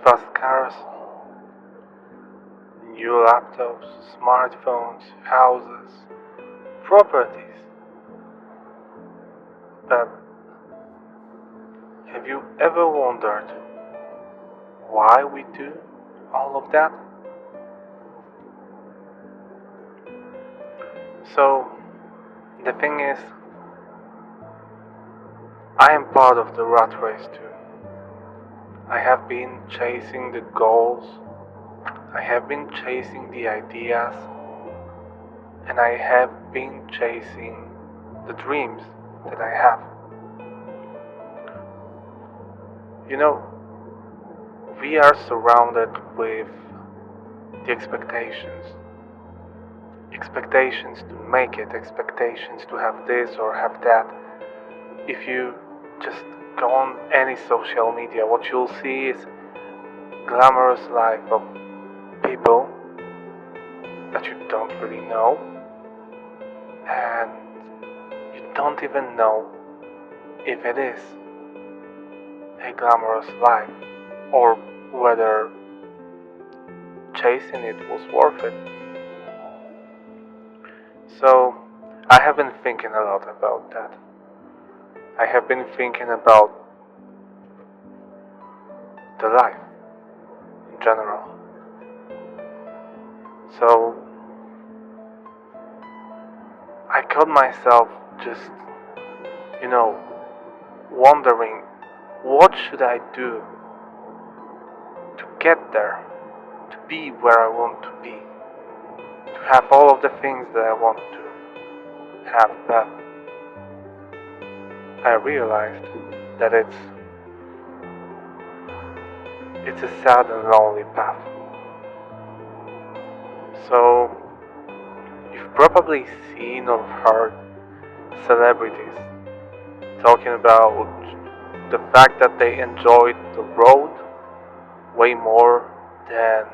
fast cars, new laptops, smartphones, houses, properties. But have you ever wondered why we do all of that? So, the thing is, I am part of the rat race too. I have been chasing the goals, I have been chasing the ideas, and I have been chasing the dreams that I have. You know, we are surrounded with the expectations. Expectations to make it, expectations to have this or have that. If you just go on any social media, what you'll see is glamorous life of people that you don't really know, and you don't even know if it is a glamorous life or whether chasing it was worth it. So I have been thinking a lot about that. I have been thinking about the life in general. So I caught myself just, wondering what should I do to get there, to be where I want to be, to have all of the things that I want to have. But I realized that it's a sad and lonely path. So you've probably seen or heard celebrities talking about the fact that they enjoyed the road way more than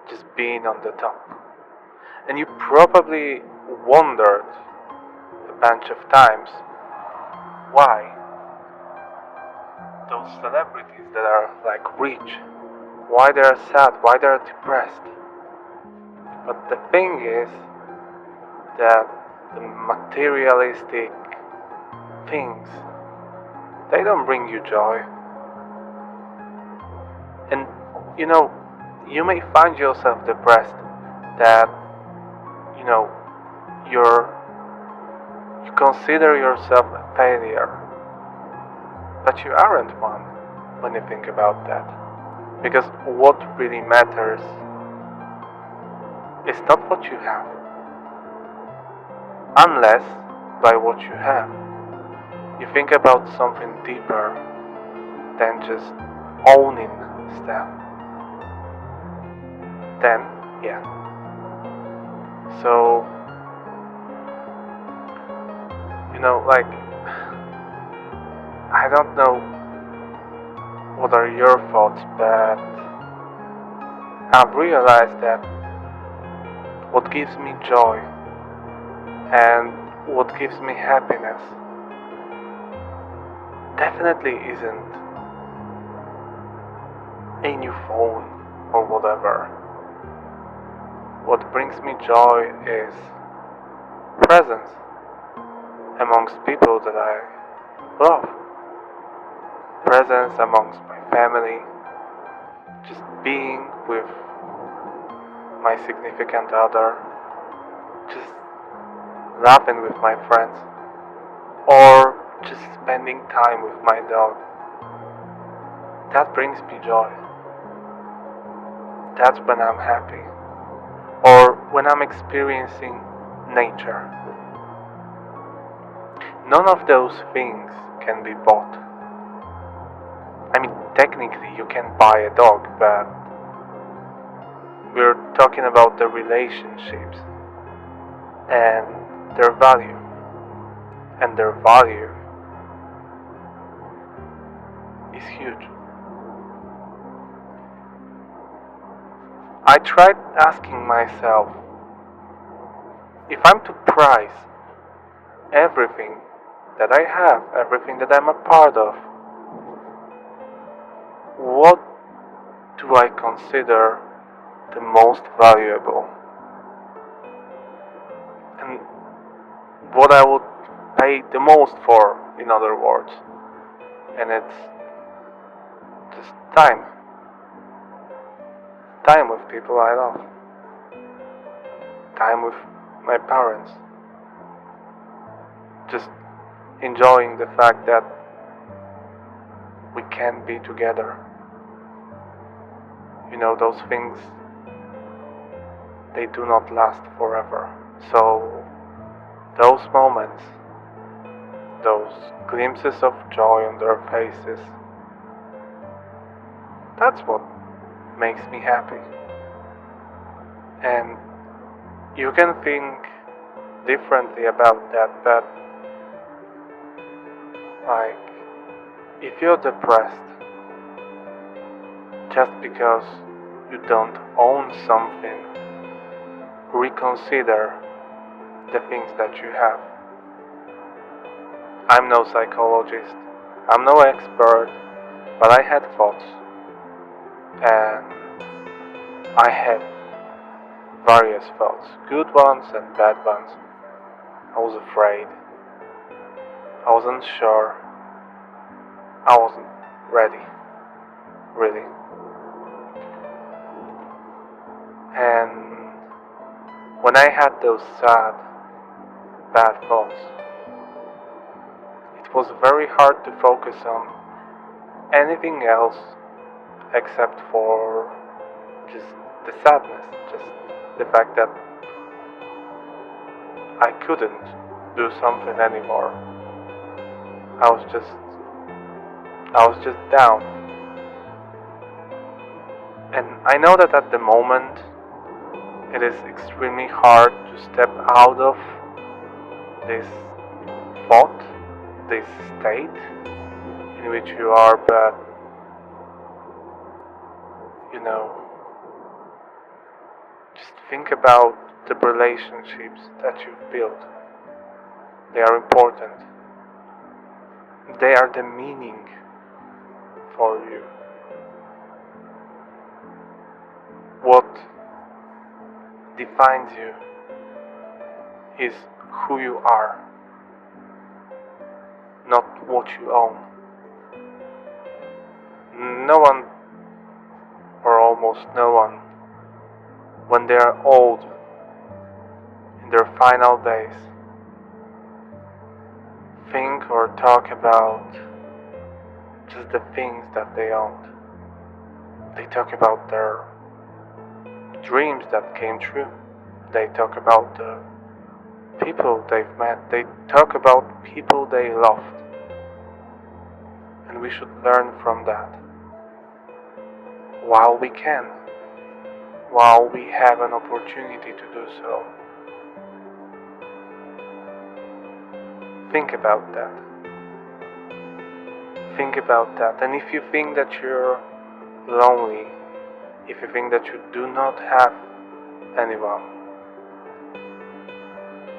just being on the top. And you probably wondered a bunch of times why those celebrities that are like rich, why they are sad, why they are depressed. But the thing is that the materialistic things, they don't bring you joy. And you may find yourself depressed that you know you consider yourself a failure, but you aren't one when you think about that. Because what really matters is not what you have, unless by what you have you think about something deeper than just owning stuff. Then, yeah. So, like, I don't know what are your thoughts, but I've realized that what gives me joy and what gives me happiness definitely isn't a new phone or whatever. What brings me joy is presence amongst people that I love, presence amongst my family, just being with my significant other, just laughing with my friends, or just spending time with my dog. That brings me joy. That's when I'm happy. Or when I'm experiencing nature. None of those things can be bought. I mean, technically you can buy a dog, but we're talking about the relationships and their value. And their value is huge. I tried asking myself, if I'm to price everything that I have, everything that I'm a part of, what do I consider the most valuable, and what I would pay the most for, in other words, and it's just time. Time with people I love. Time with my parents. Just enjoying the fact that we can be together. Those things, they do not last forever. So, those moments, those glimpses of joy on their faces, that's what makes me happy. And you can think differently about that, but like, if you're depressed just because you don't own something, reconsider the things that you have. I'm no psychologist, I'm no expert, but I had thoughts, and I had various thoughts, good ones and bad ones. I was afraid, I wasn't sure, I wasn't ready, really. And when I had those sad, bad thoughts, it was very hard to focus on anything else except for just the sadness, just the fact that I couldn't do something anymore. I was just down. And I know that at the moment it is extremely hard to step out of this thought, this state in which you are, but just think about the relationships that you've built. They are important. They are the meaning for you. What defines you is who you are, not what you own. No one, or almost no one, when they are old, in their final days, think or talk about just the things that they owned. They talk about their dreams that came true. They talk about the people they've met. They talk about people they loved. And we should learn from that while we can, while we have an opportunity to do so. Think about that. Think about that. And if you think that you're lonely, if you think that you do not have anyone,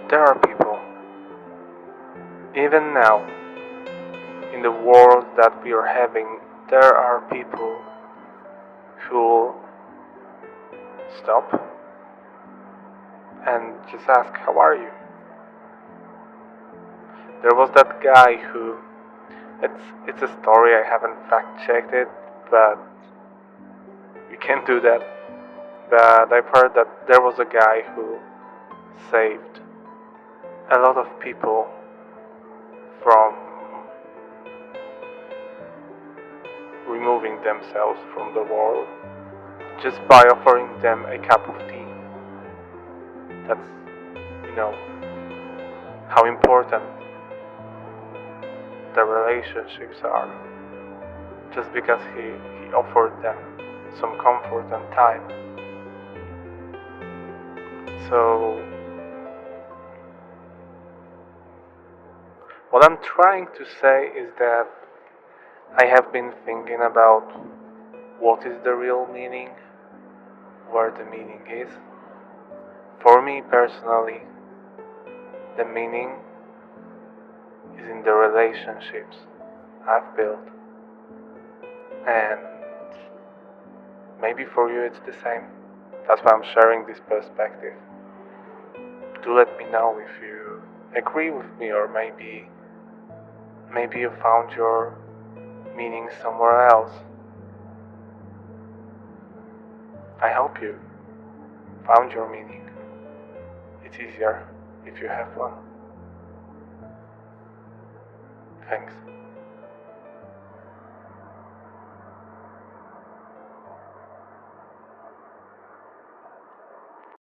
there are people, even now, in the world that we are having, there are people who will stop and just ask, how are you? There was that guy who, it's a story, I haven't fact checked it, but you can do that. But I've heard that there was a guy who saved a lot of people from removing themselves from the world just by offering them a cup of tea. That's, how important the relationships are. Just because he offered them some comfort and time. So, what I'm trying to say is that I have been thinking about what is the real meaning, where the meaning is. For me personally, the meaning is in the relationships I've built. And Maybe for you it's the same. That's why I'm sharing this perspective. Do let me know if you agree with me, or maybe you found your meaning somewhere else. I hope you found your meaning. It's easier if you have one. Thanks.